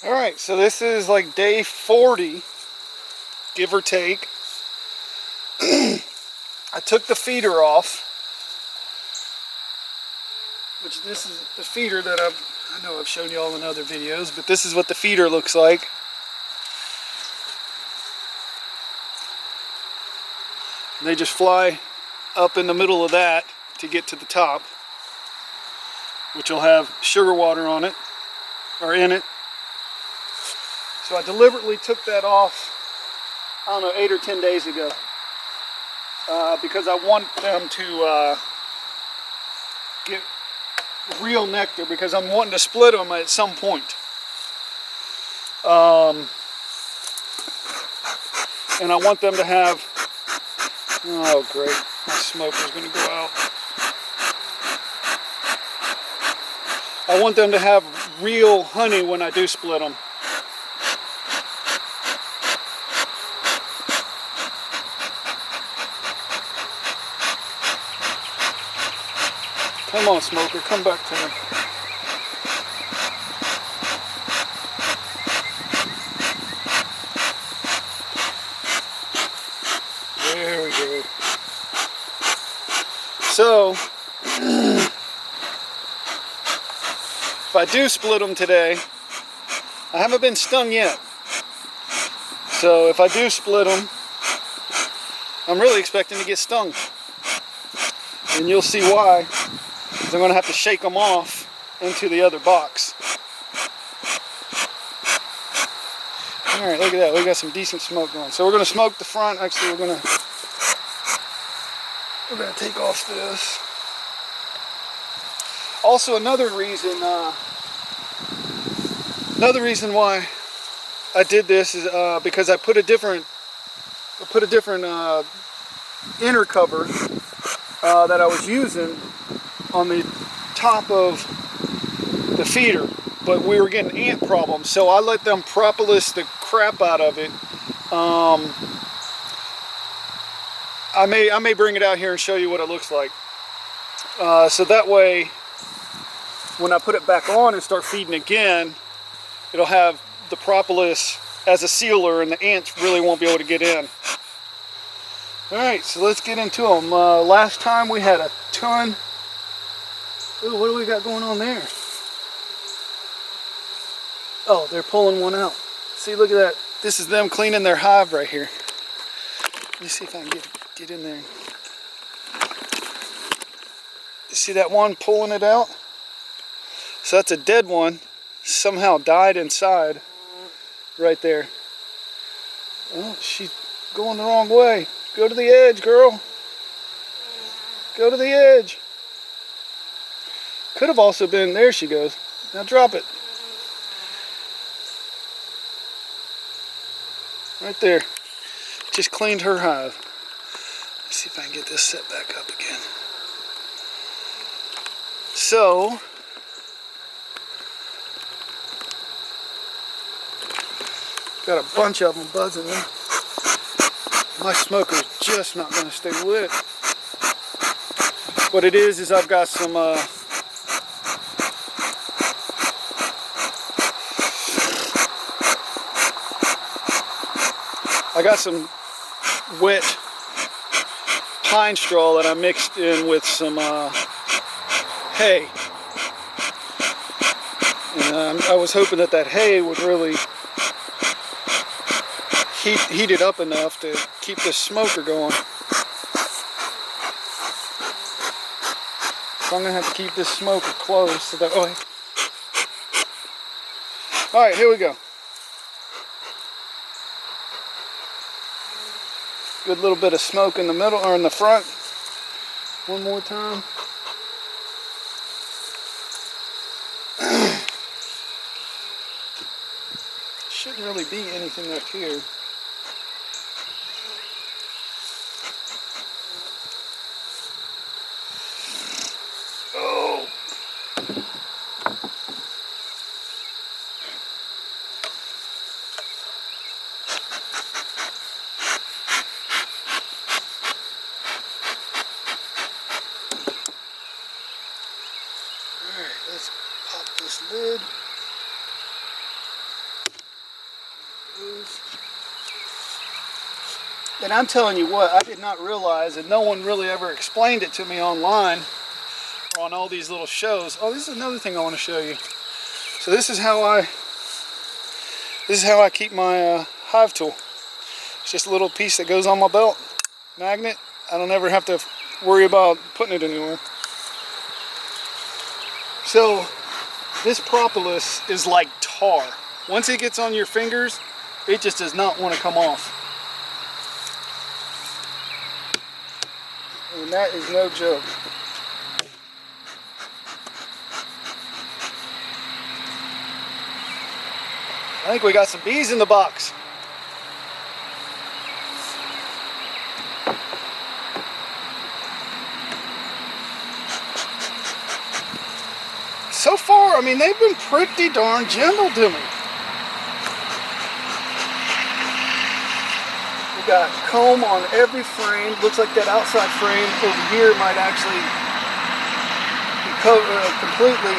Alright, so this is like day 40, give or take. I took the feeder off, which this is the feeder that I know I've shown you all in other videos, but this is what the feeder looks like. And they just fly up in the middle of that to get to the top, which will have sugar water on it, or in it. So I deliberately took that off, I don't know, 8 or 10 days ago, because I want them to get real nectar, because I'm wanting to split them at some point. And I want them to have, oh great, my smoker's going to go out. I want them to have real honey when I do split them. Come on, Smoker, come back to me. There we go. So, if I do split them today, I haven't been stung yet. So if I do split them, I'm really expecting to get stung. And you'll see why. I'm going to have to shake them off into the other box. Alright, look at that. We got some decent smoke going. So we're going to smoke the front. Actually, we're going to take off this. Also, another reason why I did this is because I put a different inner cover that I was using on the top of the feeder, but we were getting ant problems, so I let them propolis the crap out of it. I may bring it out here and show you what it looks like, so that way when I put it back on and start feeding again, it'll have the propolis as a sealer and the ants really won't be able to get in. Alright, so let's get into them. Last time we had a ton. Ooh, what do we got going on there? Oh, they're pulling one out. See, look at that. This is them cleaning their hive right here. Let me see if I can get in there. You see that one pulling it out? So that's a dead one. Somehow died inside right there. Oh, she's going the wrong way. Go to the edge, girl. Go to the edge. Could have also been, there she goes. Now drop it. Right there. Just cleaned her hive. Let's see if I can get this set back up again. So, got a bunch of them buzzing there. My smoker's just not going to stay lit. What it is I've got some wet pine straw that I mixed in with some hay. And I was hoping that hay would really heat it up enough to keep this smoker going. So I'm going to have to keep this smoker closed so that, oh, alright, here we go. Good little bit of smoke in the middle, or in the front. One more time. Shouldn't really be anything up here. Oh. Alright, let's pop this lid. And I'm telling you what, I did not realize, and no one really ever explained it to me online or on all these little shows. Oh, this is another thing I want to show you. So this is how I keep my hive tool. It's just a little piece that goes on my belt, magnet. I don't ever have to worry about putting it anywhere. So this propolis is like tar. Once it gets on your fingers, it just does not want to come off. And that is no joke. I think we got some bees in the box. So far, I mean, they've been pretty darn gentle to me. We got comb on every frame. Looks like that outside frame over here might actually be completely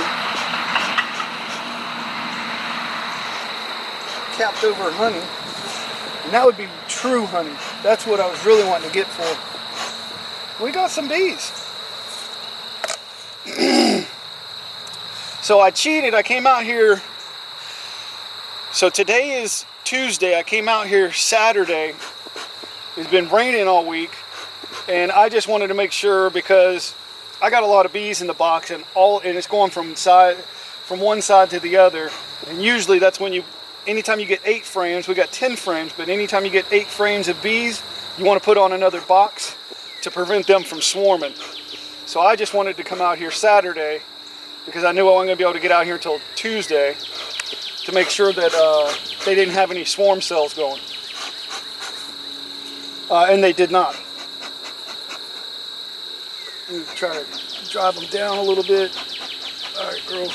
capped over honey. And that would be true honey. That's what I was really wanting to get for. We got some bees. So I cheated. I came out here. So today is Tuesday. I came out here Saturday. It's been raining all week, and I just wanted to make sure, because I got a lot of bees in the box, and it's going from one side to the other. And usually that's when anytime you get 8 frames, we got 10 frames, but anytime you get 8 frames of bees, you want to put on another box to prevent them from swarming. So I just wanted to come out here Saturday, because I knew I wasn't going to be able to get out here until Tuesday, to make sure that they didn't have any swarm cells going. And they did not. I'm going to try to drive them down a little bit. All right, girl.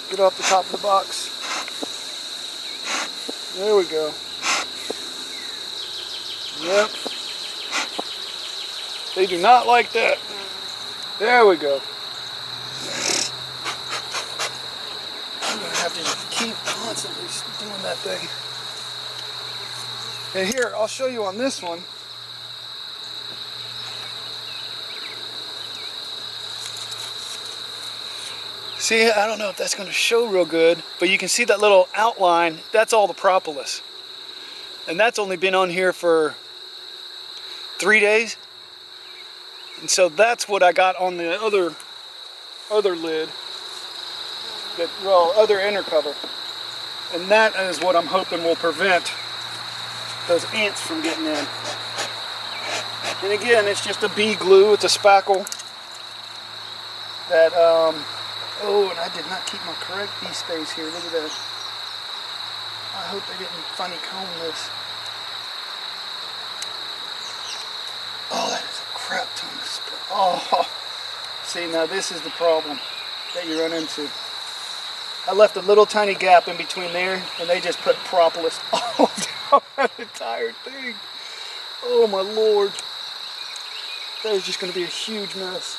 Get off the top of the box. There we go. Yep. They do not like that. There we go. I'm going to have to keep constantly doing that thing. And here, I'll show you on this one. See, I don't know if that's going to show real good, but you can see that little outline. That's all the propolis. And that's only been on here for 3 days. And so that's what I got on the other lid, other inner cover. And that is what I'm hoping will prevent those ants from getting in. And again, it's just a bee glue. It's a spackle that, oh, and I did not keep my correct bee space here. Look at that. I hope they didn't funny comb this. Oh, that is a crap ton of spray. Oh, see, now this is the problem that you run into. I left a little tiny gap in between there, and they just put propolis all down that entire thing. Oh my Lord. That is just going to be a huge mess.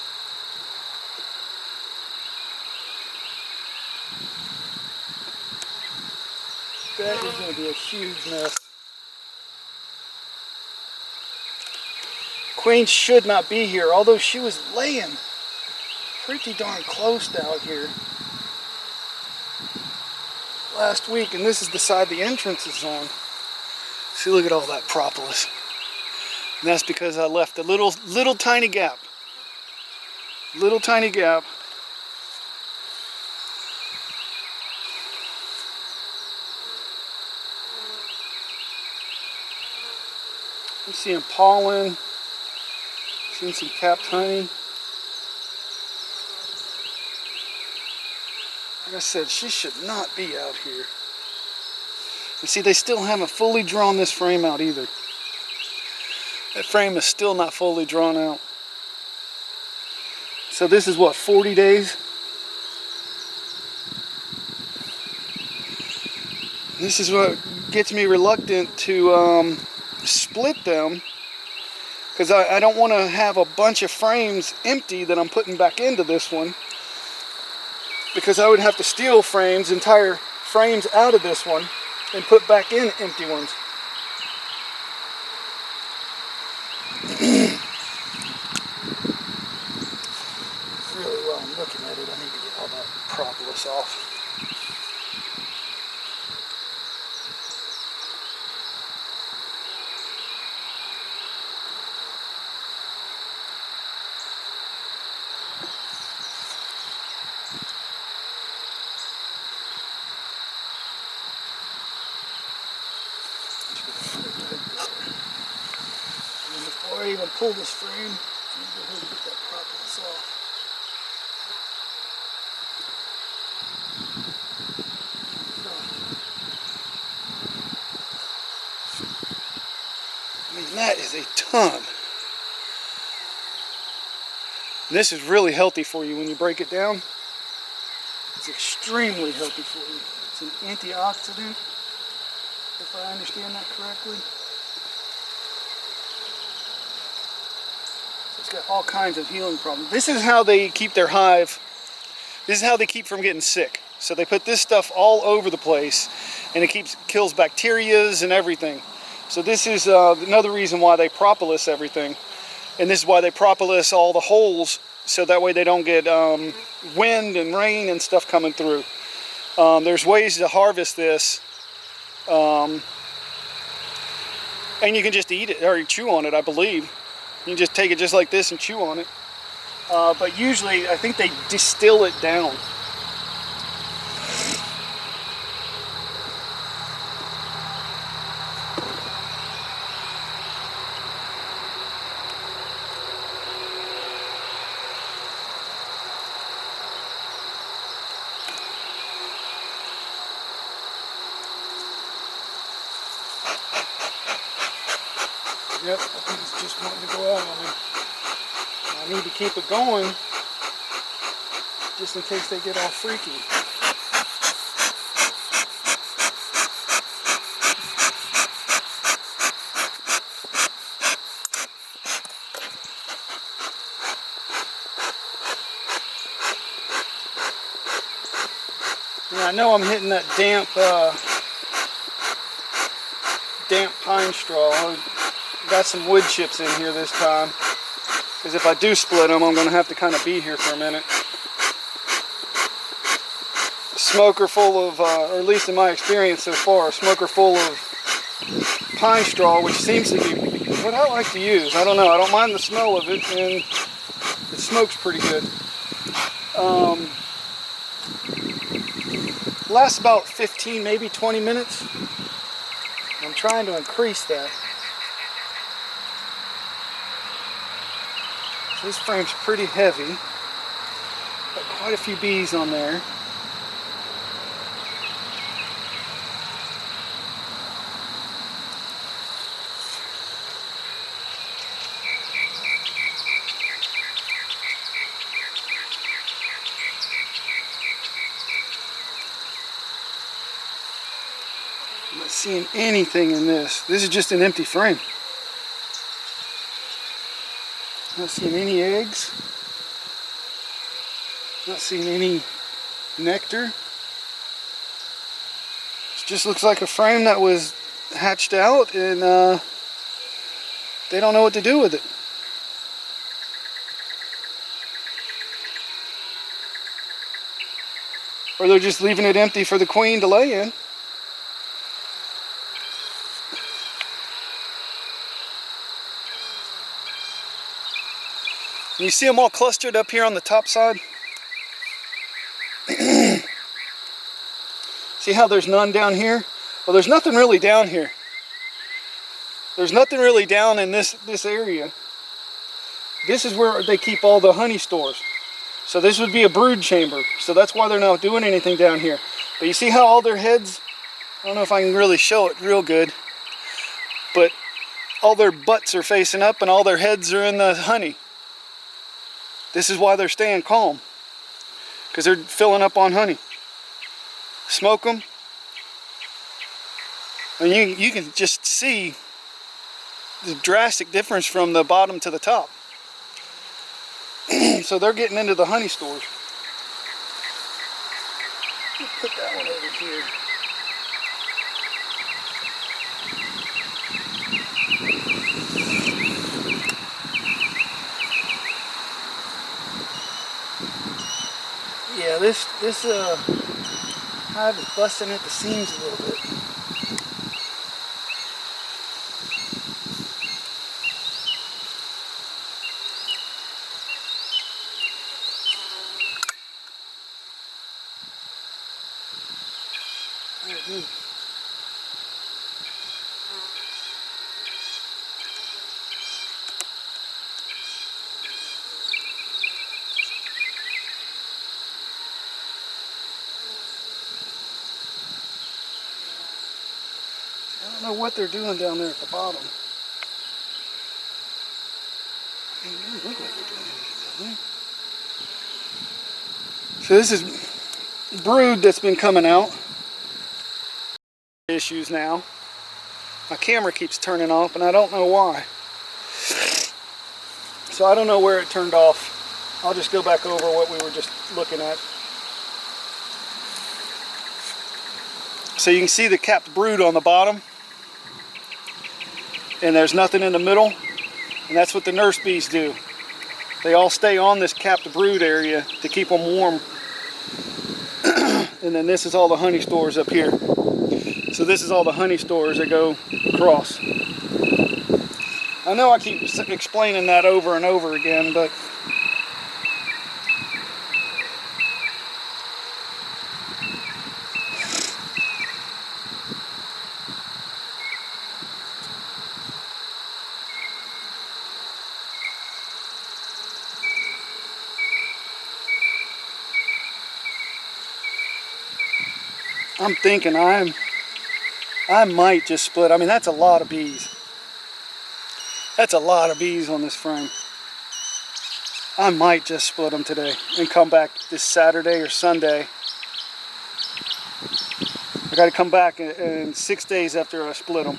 That is going to be a huge mess. Queen should not be here, although she was laying pretty darn close out here last week, and this is the side the entrance is on. See, look at all that propolis. And that's because I left a little tiny gap. Little tiny gap. I'm seeing pollen. Seeing some capped honey. Like I said, she should not be out here. And see, they still haven't fully drawn this frame out either. That frame is still not fully drawn out. So this is what, 40 days? This is what gets me reluctant to split them, because I don't want to have a bunch of frames empty that I'm putting back into this one, because I would have to steal entire frames out of this one and put back in empty ones. propolis off. And before I even pull this frame, I'm going to go ahead and get that propolis off. I mean, that is a ton. And this is really healthy for you when you break it down. It's extremely healthy for you. It's an antioxidant, if I understand that correctly. It's got all kinds of healing problems. This is how they keep their hive. This is how they keep from getting sick. So they put this stuff all over the place, and it kills bacterias and everything. So this is another reason why they propolis everything. And this is why they propolis all the holes, so that way they don't get wind and rain and stuff coming through. There's ways to harvest this. And you can just eat it, or chew on it, I believe. You can just take it just like this and chew on it. But usually, I think they distill it down. Yep, I think it's just wanting to go out on me. I need to keep it going just in case they get all freaky. Yeah, I know I'm hitting that damp pine straw. Got some wood chips in here this time, because if I do split them, I'm going to have to kind of be here for a minute. A smoker full of, or at least in my experience so far, a smoker full of pine straw, which seems to be what I like to use. I don't know, I don't mind the smell of it, and it smokes pretty good. Lasts about 15, maybe 20 minutes. I'm trying to increase that. So this frame's pretty heavy. Got quite a few bees on there. I'm not seeing anything in this. This is just an empty frame. Not seeing any eggs. Not seeing any nectar. It just looks like a frame that was hatched out, and they don't know what to do with it. Or they're just leaving it empty for the queen to lay in. You see them all clustered up here on the top side? See how there's none down here? Well, there's nothing really down here. There's nothing really down in this area. This is where they keep all the honey stores. So this would be a brood chamber. So that's why they're not doing anything down here. But you see how all their heads, I don't know if I can really show it real good, but all their butts are facing up and all their heads are in the honey. This is why they're staying calm, because they're filling up on honey. Smoke them, and you can just see the drastic difference from the bottom to the top. So they're getting into the honey stores. Let's put that one over here. Yeah, Yeah, this hive is busting at the seams a little bit. I don't know what they're doing down there at the bottom. It doesn't look like they're doing anything down there. So this is brood that's been coming out. Issues now. My camera keeps turning off and I don't know why. So I don't know where it turned off. I'll just go back over what we were just looking at. So you can see the capped brood on the bottom. And there's nothing in the middle. And that's what the nurse bees do. They all stay on this capped brood area to keep them warm. And then this is all the honey stores up here. So this is all the honey stores that go across. I know I keep explaining that over and over again, but I'm thinking I might just split. I mean, that's a lot of bees. That's a lot of bees on this frame. I might just split them today and come back this Saturday or Sunday. I got to come back in 6 days after I split them.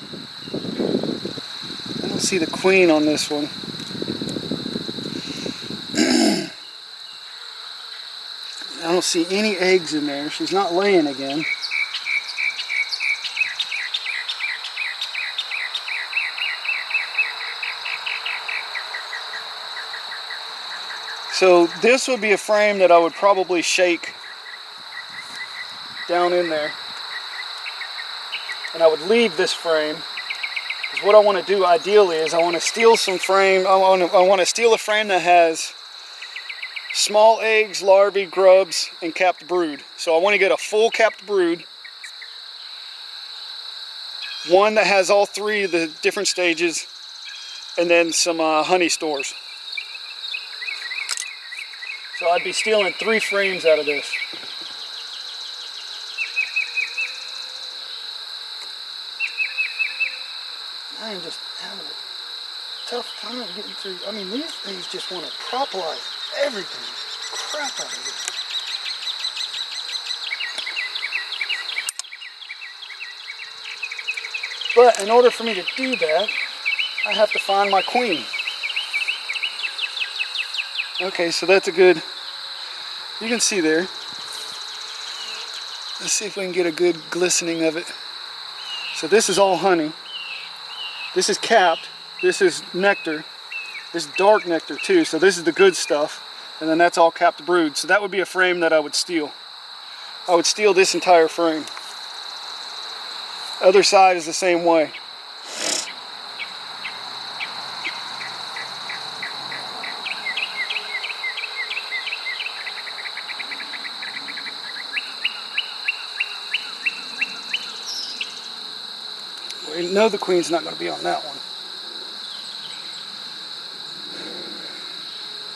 I don't see the queen on this one. I don't see any eggs in there. She's not laying again. So this would be a frame that I would probably shake down in there. And I would leave this frame. Because what I want to do ideally is I want to steal some frame. I want to steal a frame that has small eggs, larvae, grubs, and capped brood. So I want to get a full capped brood. One that has all three of the different stages. And then some honey stores. So I'd be stealing 3 frames out of this. I am just having a tough time getting through. I mean, these things just want to propolize everything. Crap out of it. But in order for me to do that, I have to find my queen. Okay, so that's a good, you can see there. Let's see if we can get a good glistening of it. So this is all honey. This is capped. This is nectar. This is dark nectar too. So this is the good stuff. And then that's all capped brood. So that would be a frame that I would steal. I would steal this entire frame. Other side is the same way. We know the queen's not going to be on that one.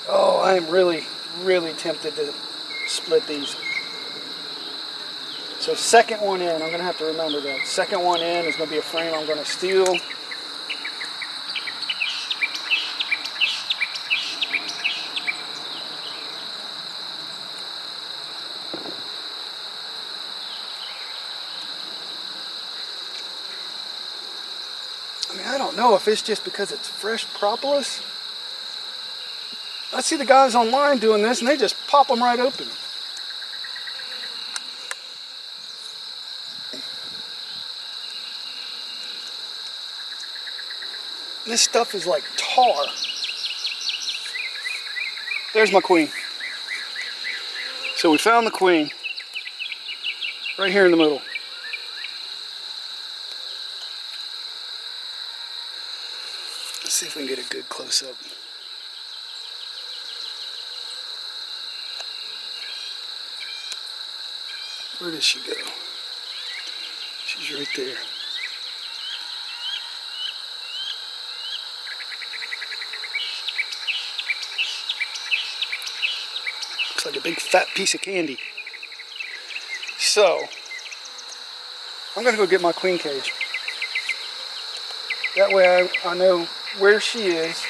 Oh, I am really, really tempted to split these. So second one in, I'm going to have to remember that. Second one in is going to be a frame I'm going to steal. I mean, I don't know if it's just because it's fresh propolis. I see the guys online doing this and they just pop them right open. This stuff is like tar. There's my queen. So we found the queen right here in the middle. Let's see if we can get a good close-up. Where does she go? She's right there. Looks like a big fat piece of candy. So, I'm gonna go get my queen cage. That way I know where she is.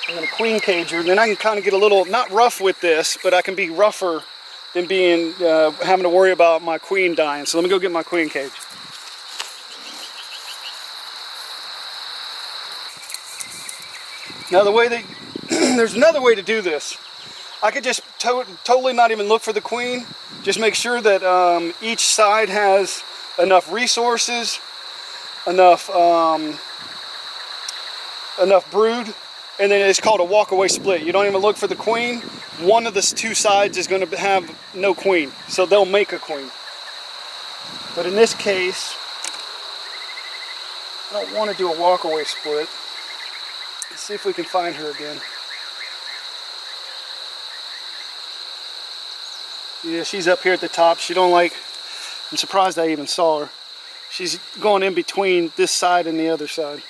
I'm gonna queen cage her, and then I can kind of get a little, not rough with this, but I can be rougher than being, having to worry about my queen dying. So let me go get my queen cage. Now the way that, there's another way to do this. I could just totally not even look for the queen. Just make sure that each side has enough resources, enough brood, and then it's called a walk-away split. You don't even look for the queen. One of the two sides is going to have no queen, so they'll make a queen. But in this case, I don't want to do a walk-away split. Let's see if we can find her again. Yeah, she's up here at the top. She don't like, I'm surprised I even saw her. She's going in between this side and the other side.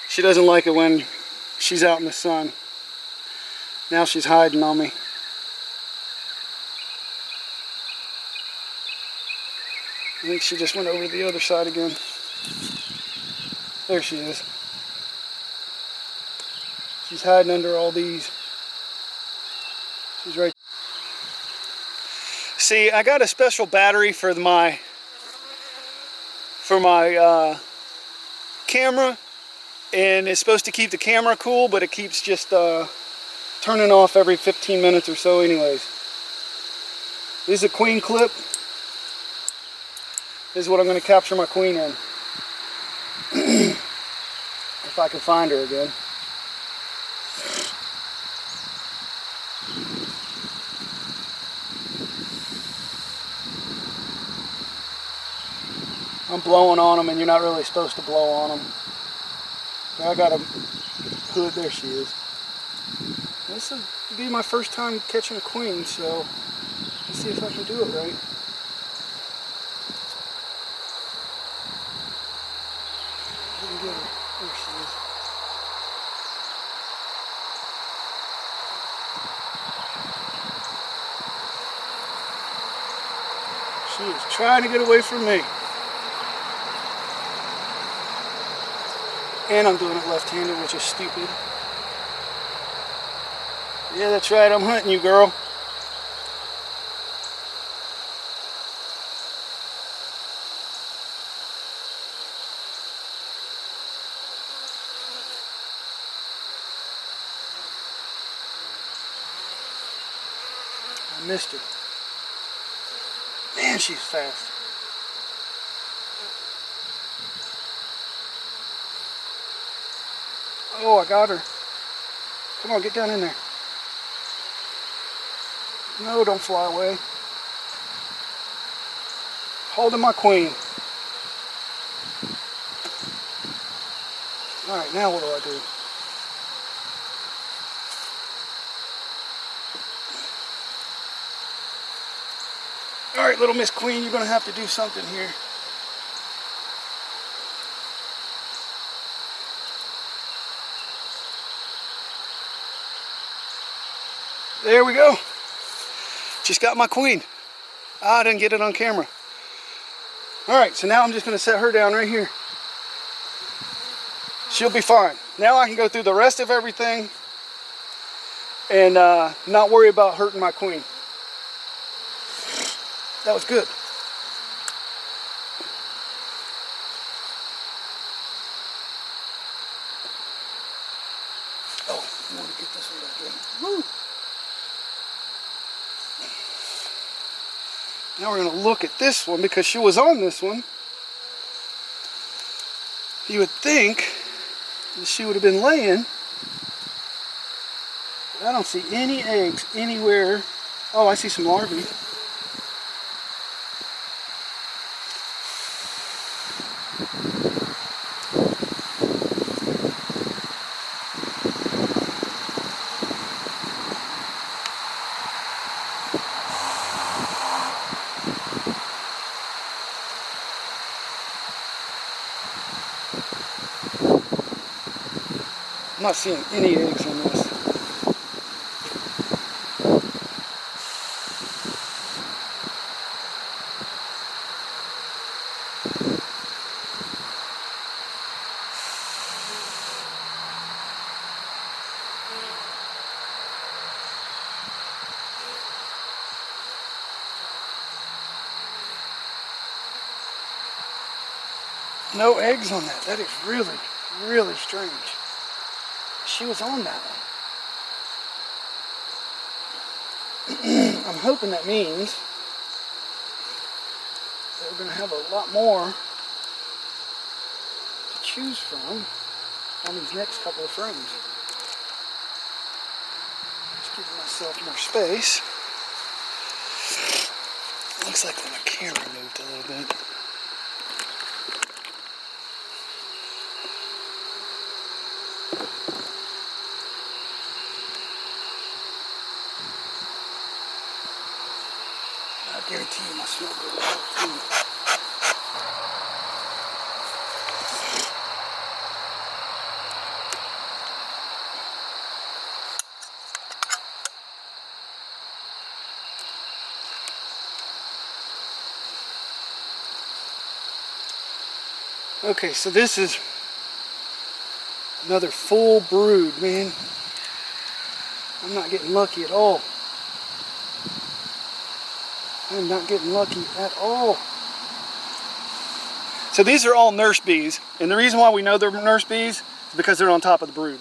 She doesn't like it when she's out in the sun. Now she's hiding on me. I think she just went over to the other side again. There she is. She's hiding under all these. She's right. See, I got a special battery for my camera, and it's supposed to keep the camera cool, but it keeps just turning off every 15 minutes or so anyways. This is a queen clip. This is what I'm going to capture my queen in. If I can find her again. I'm blowing on them, and you're not really supposed to blow on them. But I got a hood. There she is. This will be my first time catching a queen, so let's see if I can do it right. Didn't get her. There she is. She is trying to get away from me. And I'm doing it left-handed, which is stupid. Yeah, that's right, I'm hunting you, girl. I missed her. Man, she's fast. Oh, I got her. Come on, get down in there. No, don't fly away. Holding my queen. Alright, now what do I do? Alright, little Miss Queen, you're going to have to do something here. There we go. Just got my queen. I didn't get it on camera. Alright, so now I'm just going to set her down right here. She'll be fine. Now I can go through the rest of everything and not worry about hurting my queen. That was good. Oh, I want to get this one back in. Woo! Now we're going to look at this one because she was on this one. You would think that she would have been laying I don't see any eggs anywhere. Oh, I see some larvae. I'm not seeing any eggs on this. No eggs on that. That is really, really strange. She was on that one. I'm hoping that means that we're going to have a lot more to choose from on these next couple of frames. Just giving myself more space. Looks like my camera moved a little bit. I guarantee you my smell goes out too. Okay, so this is another full brood, man. I'm not getting lucky at all. I'm not getting lucky at all. So these are all nurse bees, and the reason why we know they're nurse bees is because they're on top of the brood.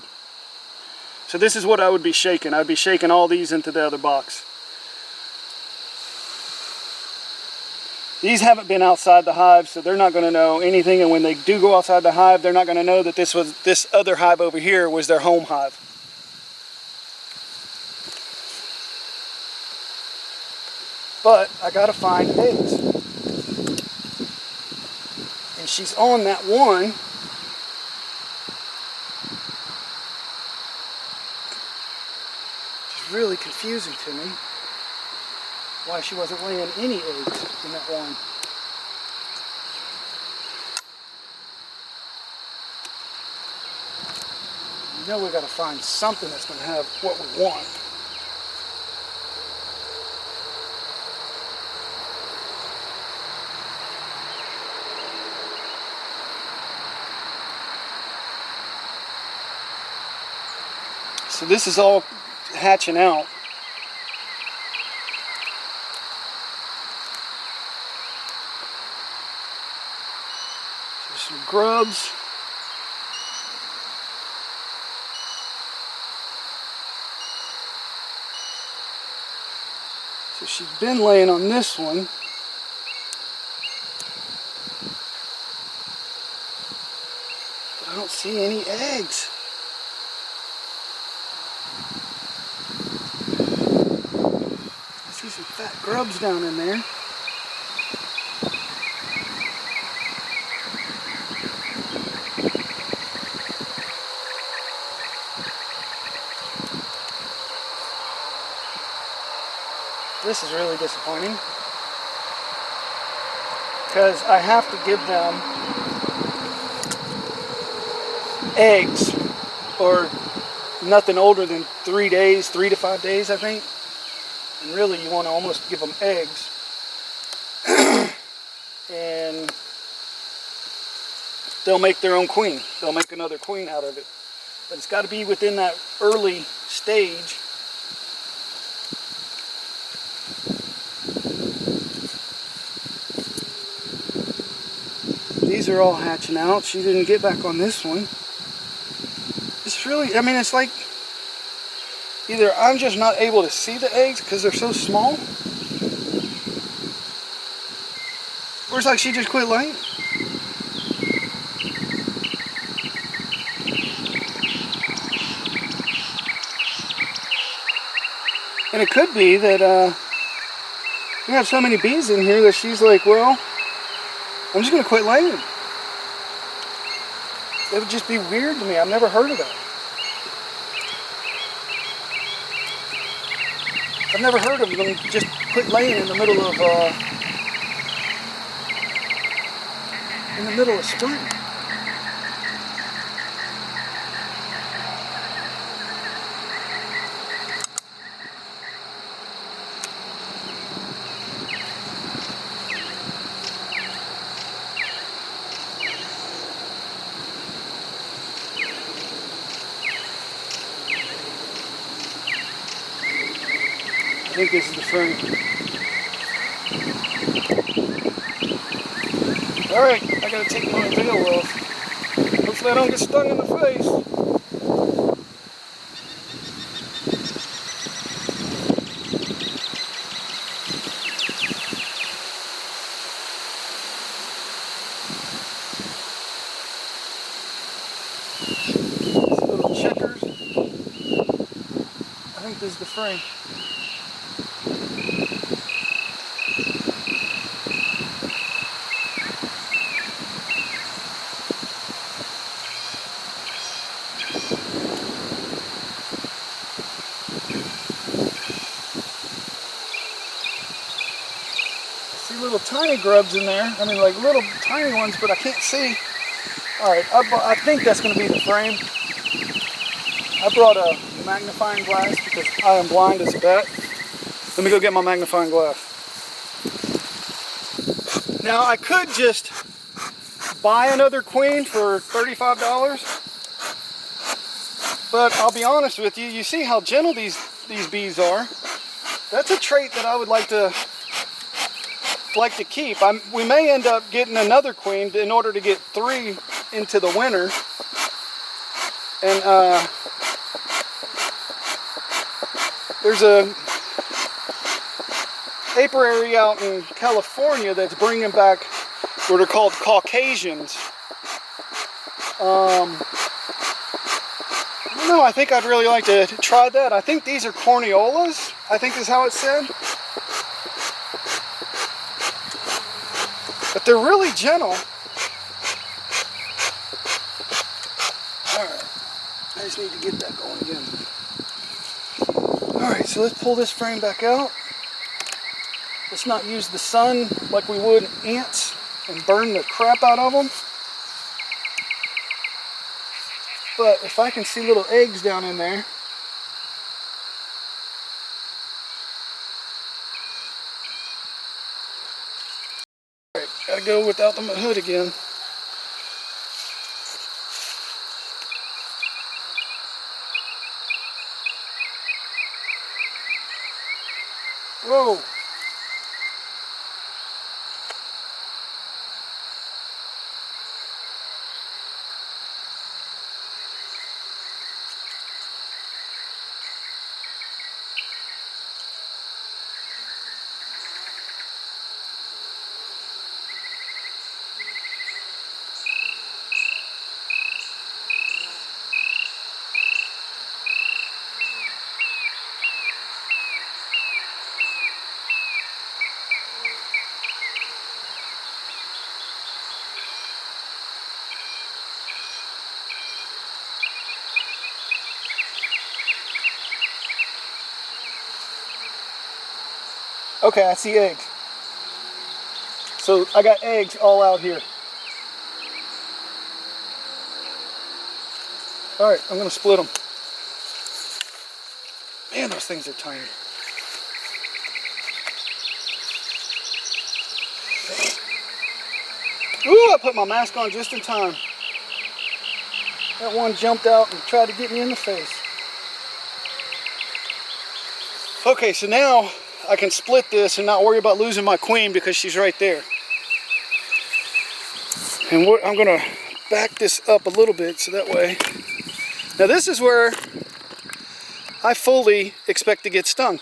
So this is what I would be shaking. I'd be shaking all these into the other box. These haven't been outside the hive, so they're not going to know anything, and when they do go outside the hive, they're not going to know that this other hive over here was their home hive. But I gotta find eggs. And she's on that one. It's really confusing to me why she wasn't laying any eggs in that one. You know we gotta find something that's gonna have what we want. So this is all hatching out. There's some grubs. So she's been laying on this one. But I don't see any eggs. I see some fat grubs down in there. This is really disappointing because I have to give them eggs or nothing older than 3 days, 3 to 5 days, I think. And really you want to almost give them eggs and they'll make their own queen. They'll make another queen out of it. But it's got to be within that early stage. These are all hatching out. She didn't get back on this one. It's really, I mean, it's like either I'm just not able to see the eggs because they're so small, or it's like she just quit laying. And it could be that we have so many bees in here that she's like, well, I'm just going to quit laying. That would just be weird to me. I've never heard of that. I've never heard of them just quit laying in the middle of spring. I think this is the frame. Alright, I gotta take my veil off. Hopefully I don't get stung in the face. These little checkers. I think this is the frame. Little tiny grubs in there. I mean, like little tiny ones, but I can't see. All right, I think that's going to be the frame. I brought a magnifying glass because I am blind as a bat. Let me go get my magnifying glass. Now, I could just buy another queen for $35, but I'll be honest with you. You see how gentle these bees are. That's a trait that I would like to keep. We may end up getting another queen in order to get 3 into the winter. And there's a apiary out in California that's bringing back what are called Caucasians. I don't know, I think I'd really like to try that. I think these are corneolas, I think is how it's said. But they're really gentle. Alright, I just need to get that going again. Alright, so let's pull this frame back out. Let's not use the sun like we would ants and burn the crap out of them. But if I can see little eggs down in there, gotta go without the hood again. Whoa. Okay, I see eggs. So I got eggs all out here. All right, I'm gonna split them. Man, those things are tiny. Ooh, I put my mask on just in time. That one jumped out and tried to get me in the face. Okay, so now I can split this and not worry about losing my queen because she's right there. And I'm gonna back this up a little bit so that way. Now this is where I fully expect to get stung.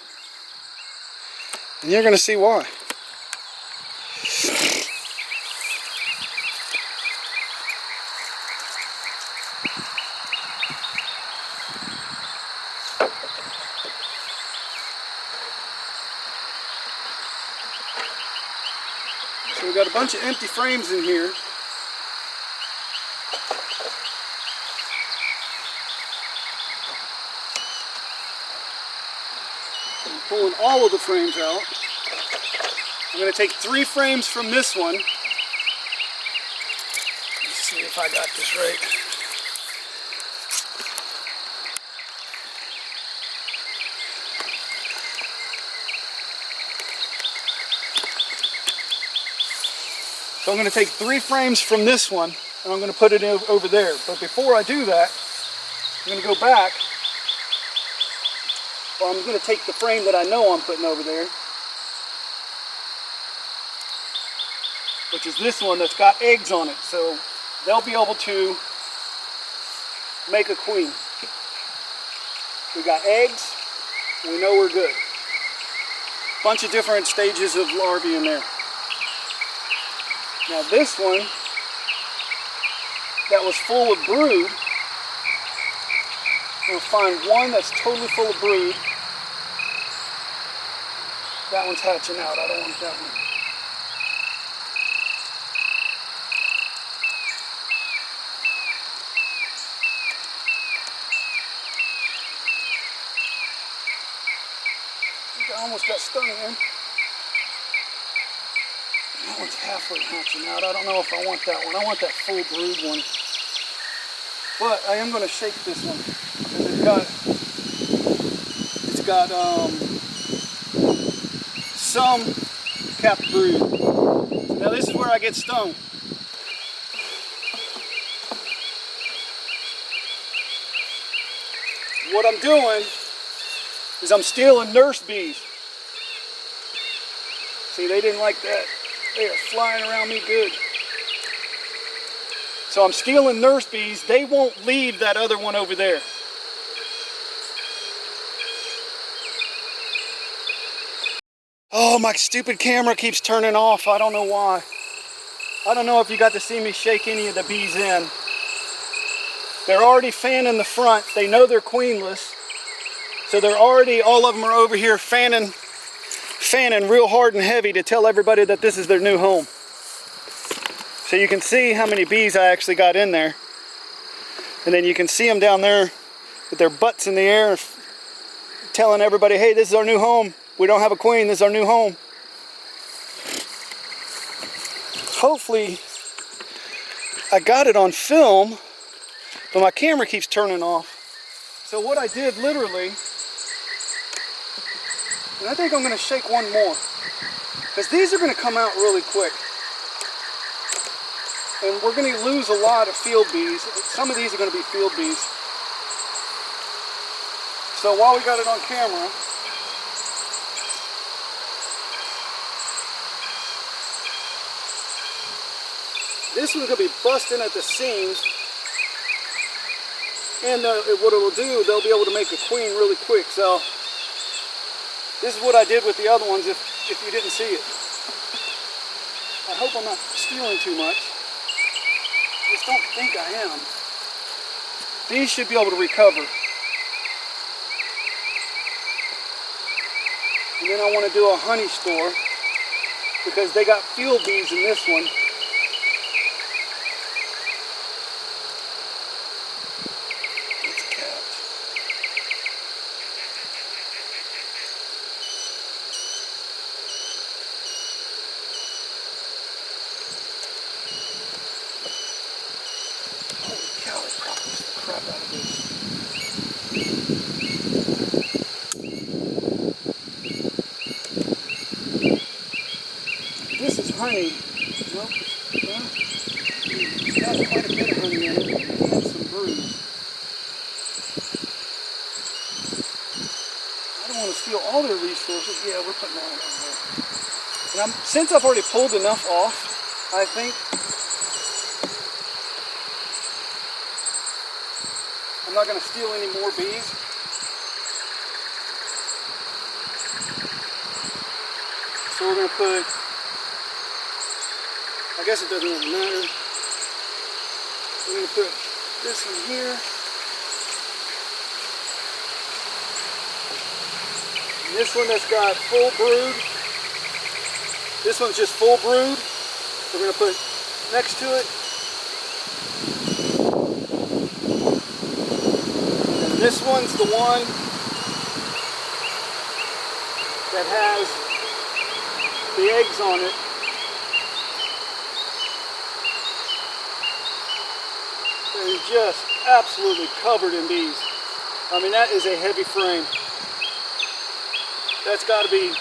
And you're gonna see why. we've got a bunch of empty frames in here. I'm pulling all of the frames out. I'm going to take 3 frames from this one. Let's see if I got this right. So I'm going to take 3 frames from this one and I'm going to put it over there. But before I do that, I'm going to go back. Well, I'm going to take the frame that I know I'm putting over there, which is this one that's got eggs on it. So they'll be able to make a queen. We got eggs, we know we're good. Bunch of different stages of larvae in there. Now this one that was full of brood, I'm going to find one that's totally full of brood. That one's hatching out, I don't want that one. I almost got stung in. That one's halfway hatching out. I don't know if I want that one. I want that full brood one. But I am going to shake this one. Because it's got some capped brood. So now this is where I get stung. What I'm doing is I'm stealing nurse bees. See, they didn't like that. They are flying around me good. So I'm stealing nurse bees. They won't leave that other one over there. Oh, my stupid camera keeps turning off. I don't know why. I don't know if you got to see me shake any of the bees in. They're already fanning the front. They know they're queenless. So they're already, all of them are over here fanning real hard and heavy to tell everybody that this is their new home. So you can see how many bees I actually got in there. And then you can see them down there with their butts in the air telling everybody, hey, this is our new home. We don't have a queen, this is our new home. Hopefully I got it on film, but my camera keeps turning off. So what I did literally, and I think I'm going to shake one more, because these are going to come out really quick. And we're going to lose a lot of field bees. Some of these are going to be field bees. So while we got it on camera, this one's going to be busting at the seams. And what it will do, they'll be able to make a queen really quick. So this is what I did with the other ones if you didn't see it. I hope I'm not stealing too much. I just don't think I am. These should be able to recover. And then I want to do a honey store because they got field bees in this one. This is honey. Nope. Well, it's got quite a bit of honey in it and some brood. I don't want to steal all their resources. Yeah, we're putting all that there. And since I've already pulled enough off, I think I'm not going to steal any more bees. So we're going to put, I guess it doesn't really matter. We're going to put this one here. And this one that's got full brood. This one's just full brood. we're going to put next to it. And this one's the one that has the eggs on it. They're just absolutely covered in bees. I mean, that is a heavy frame. That's got to be,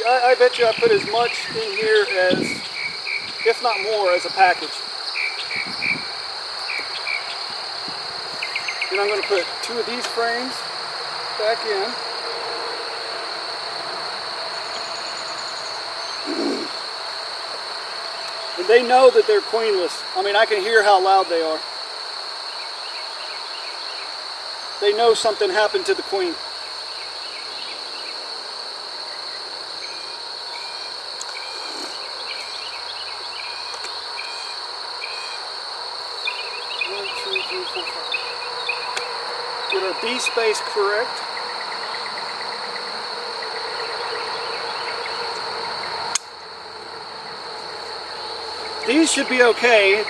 I bet you I put as much in here as, if not more, as a package. And I'm going to put 2 of these frames back in. And they know that they're queenless. I mean, I can hear how loud they are. They know something happened to the queen. Get our bee space correct. These should be okay.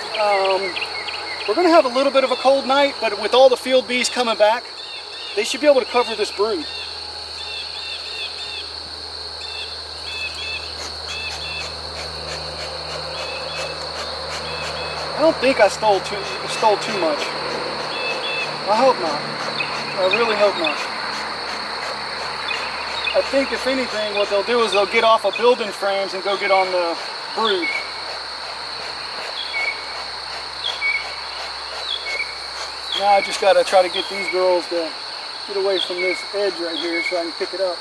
We're going to have a little bit of a cold night, but with all the field bees coming back, they should be able to cover this brood. I don't think I stole too much. I hope not. I really hope not. I think if anything, what they'll do is they'll get off of building frames and go get on the brood. Now I just gotta try to get these girls to get away from this edge right here so I can pick it up.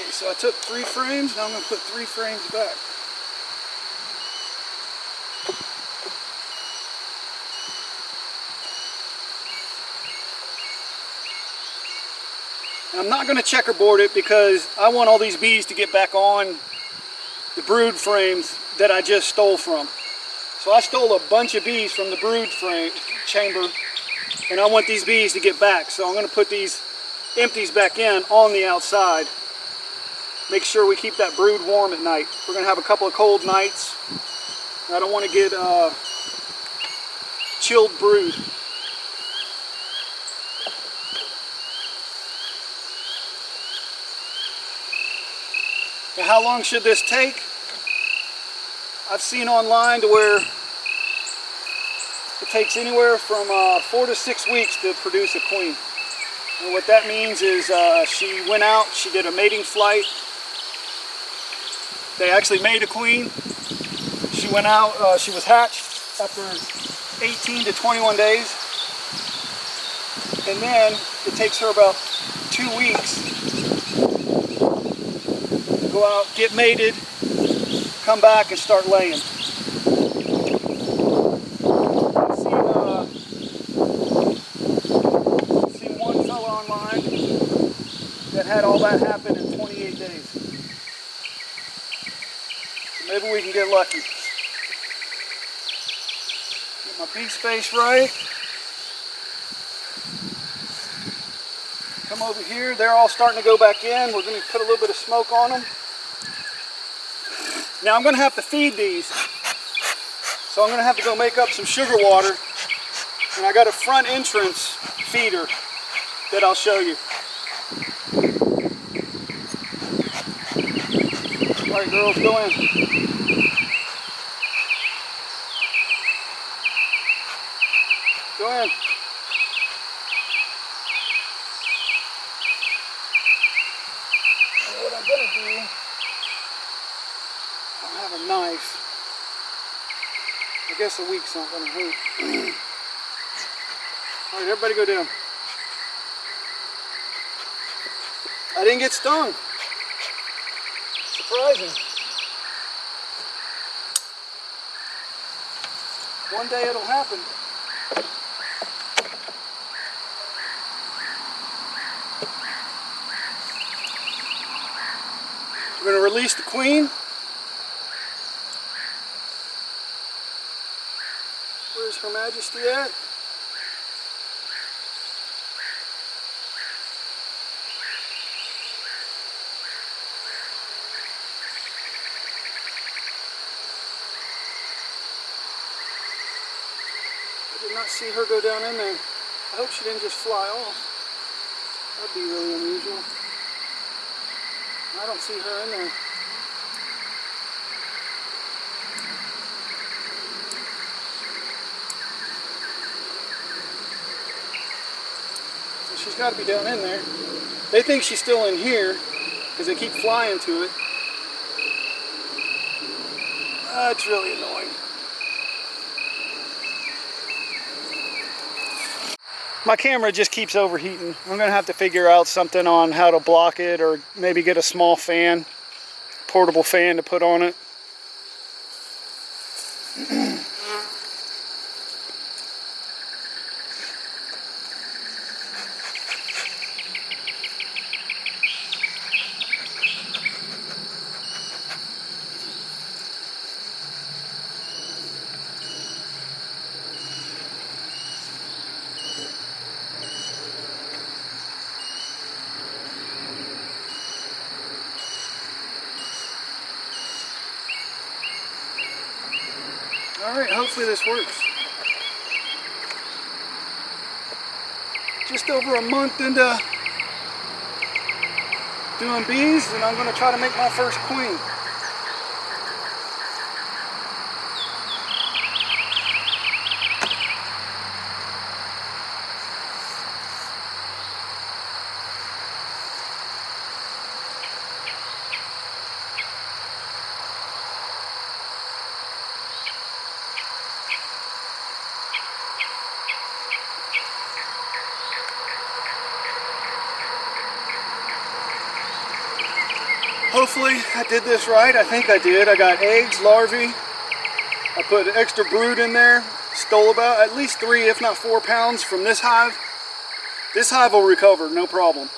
Okay, so I took 3 frames, now I'm going to put 3 frames back. And I'm not going to checkerboard it because I want all these bees to get back on the brood frames that I just stole from. So I stole a bunch of bees from the brood frame chamber, and I want these bees to get back. So I'm going to put these empties back in on the outside. Make sure we keep that brood warm at night. We're going to have a couple of cold nights. I don't want to get chilled brood. Now, how long should this take? I've seen online to where it takes anywhere from 4 to 6 weeks to produce a queen. And what that means is she went out, she did a mating flight. They actually made a queen. She went out, she was hatched after 18 to 21 days. And then it takes her about 2 weeks to go go out, get mated, come back and start laying. I've seen one fella online that had all that happen in 28 days. So maybe we can get lucky. Get my bee space right. Come over here, they're all starting to go back in. We're going to put a little bit of smoke on them. Now I'm going to have to feed these. So I'm going to have to go make up some sugar water. And I got a front entrance feeder that I'll show you. All right, girls, go in. Go in. What I'm going to do, I don't have a knife. I guess a week's not going to hurt. All right, everybody go down. I didn't get stung. Surprising. One day it'll happen. We're going to release the queen. Where's Her Majesty at? I did not see her go down in there. I hope she didn't just fly off. That'd be really unusual. I don't see her in there. She's got to be down in there. They think she's still in here because they keep flying to it. It's really annoying. My camera just keeps overheating. I'm going to have to figure out something on how to block it, or maybe get a small fan, portable fan to put on it. Alright, hopefully this works. Just over a month into doing bees, and I'm going to try to make my first queen. Hopefully I did this right. I think I did. I got eggs, larvae. I put extra brood in there. Stole about at least 3, if not 4 pounds from this hive. This hive will recover, no problem.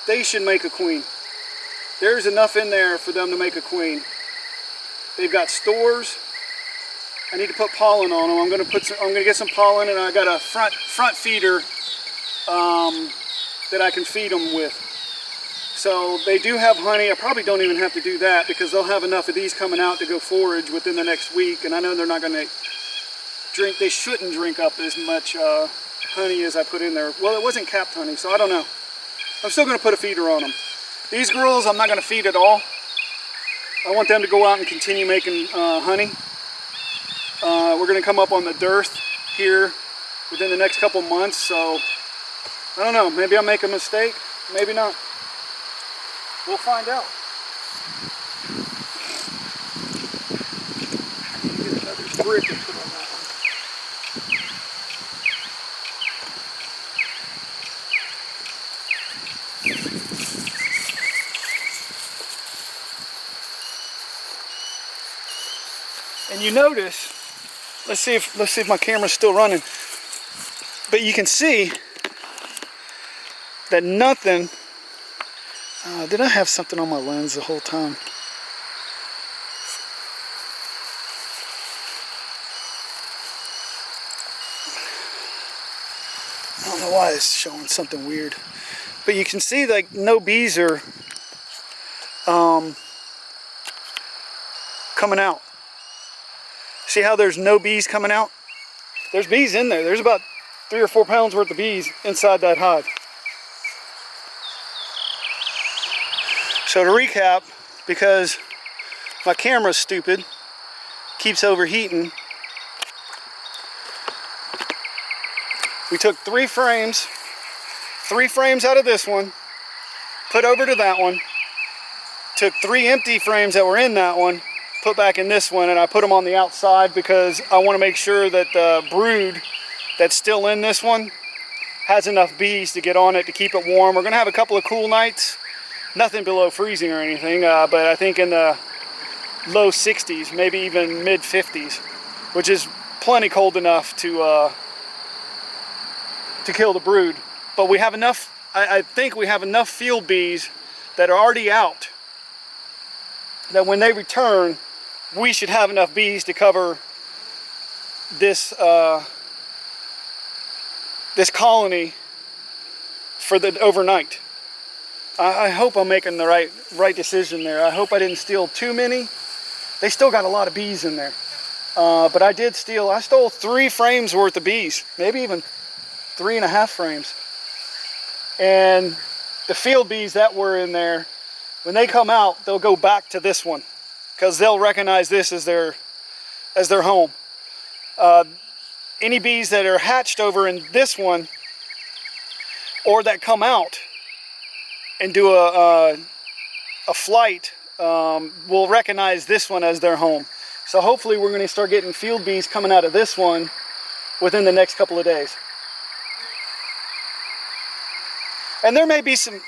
They should make a queen. There's enough in there for them to make a queen. They've got stores. I need to put pollen on them. I'm going to get some pollen, and I got a front feeder that I can feed them with. So they do have honey. I probably don't even have to do that because they'll have enough of these coming out to go forage within the next week. And I know they're not going to drink, they shouldn't drink up as much honey as I put in there. Well, it wasn't capped honey, so I don't know. I'm still going to put a feeder on them. These girls, I'm not going to feed at all. I want them to go out and continue making honey. We're going to come up on the dearth here within the next couple months, so I don't know. Maybe I'll make a mistake. Maybe not. We'll find out. Get another brick to put on that one. And you notice, let's see if my camera's still running. But you can see that nothing. Did I have something on my lens the whole time? I don't know why it's showing something weird. But you can see like no bees are coming out. See how there's no bees coming out? There's bees in there. There's about 3 or 4 pounds worth of bees inside that hive. So to recap, because my camera's stupid, keeps overheating, we took 3 frames out of this one, put over to that one, took 3 empty frames that were in that one, put back in this one, and I put them on the outside because I want to make sure that the brood that's still in this one has enough bees to get on it to keep it warm. We're going to have a couple of cool nights, nothing below freezing or anything, but I think in the low 60s, maybe even mid 50s, which is plenty cold enough to kill the brood. But we have enough, I think we have enough field bees that are already out that when they return, we should have enough bees to cover this this colony for the overnight. I hope I'm making the right decision there. I hope I didn't steal too many. They still got a lot of bees in there. But I stole 3 frames worth of bees, maybe even 3.5 frames. And the field bees that were in there, when they come out, they'll go back to this one because they'll recognize this as their home. Any bees that are hatched over in this one or that come out and do a flight will recognize this one as their home. So hopefully we're going to start getting field bees coming out of this one within the next couple of days. And there may be some,